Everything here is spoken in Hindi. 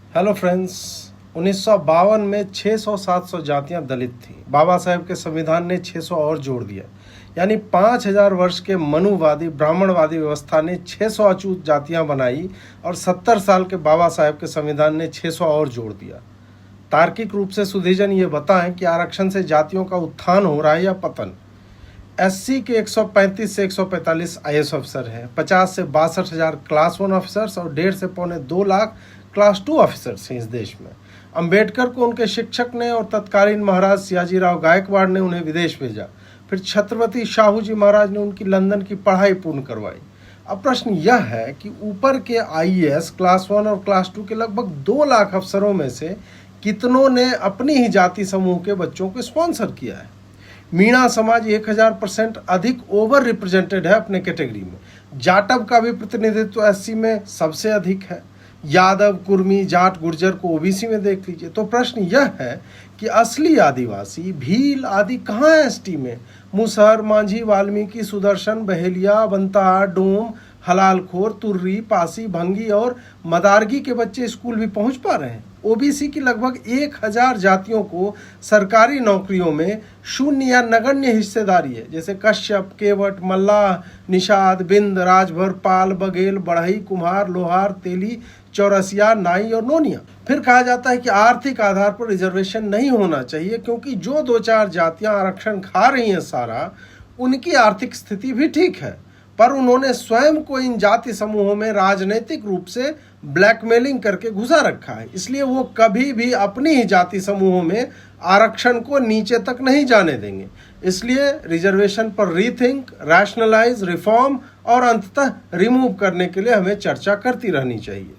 Hello friends. 1952 में 600-700 जातियां दलित थी। बाबा साहेब के संविधान ने 600 और जोड़ दिया, यानी 5000 वर्ष के मनुवादी ब्राह्मणवादी व्यवस्था ने 600 अछूत जातियां बनाई और 70 साल के बाबा साहेब के संविधान ने 600 और जोड़ दिया। तार्किक रूप से सुधीजन ये बताएं कि आरक्षण से जातियों का उत्थान हो रहा है या पतन। एससी के 135 से 145 आईएएस अफसर हैं, 50 से 62,000 क्लास 1 ऑफिसर्स और 1.5 से 2.25 लाख क्लास 2 ऑफिसर्स हैं इस देश में। अंबेडकर को उनके शिक्षक ने और तत्कालीन महाराज सियाजीराव गायकवाड़ ने उन्हें विदेश भेजा। फिर छत्रपति शाहू जी महाराज ने उनकी लंदन की पढ़ाई पूर्ण करवाई। अब प्रश्न यह है कि ऊपर के आईएएस क्लास 1 और क्लास 2 के लगभग 2 लाख अफसरों में से कितनों ने अपनी ही जाति समूह के बच्चों को स्पॉन्सर किया है? मीणा समाज 1000% अधिक ओवर रिप्रेजेंटेड है अपने कैटेगरी में। जाटव का भी प्रतिनिधित्व एससी में सबसे अधिक है। यादव, कुर्मी, जाट, गुर्जर को ओबीसी में देख लीजिए। तो प्रश्न यह है कि असली आदिवासी भील आदि कहाँ है एसटी में? मुसहर, मांझी, वाल्मीकि, सुदर्शन, बहेलिया, बंता, डोम, हलालखोर, तुर्री, पासी, भंगी और मदारगी के बच्चे स्कूल भी पहुंच पा रहे हैं। ओबीसी की लगभग 1000 जातियों को सरकारी नौकरियों में शून्य या नगण्य हिस्सेदारी है, जैसे कश्यप, केवट, मल्लाह, निषाद, बिंद, राजभर, पाल, बघेल, बढ़ई, कुम्हार, लोहार, तेली, चौरसिया, नाई और नोनिया। फिर कहा जाता है कि आर्थिक आधार पर रिजर्वेशन नहीं होना चाहिए, क्योंकि जो 2-4 जातियां आरक्षण खा रही हैं सारा, उनकी आर्थिक स्थिति भी ठीक है। पर उन्होंने स्वयं को इन जाति समूहों में राजनीतिक रूप से ब्लैकमेलिंग करके घुसा रखा है, इसलिए वो कभी भी अपनी ही जाति समूहों में आरक्षण को नीचे तक नहीं जाने देंगे। इसलिए रिजर्वेशन पर रीथिंक, रैशनलाइज, रिफॉर्म और अंततः रिमूव करने के लिए हमें चर्चा करती रहनी चाहिए।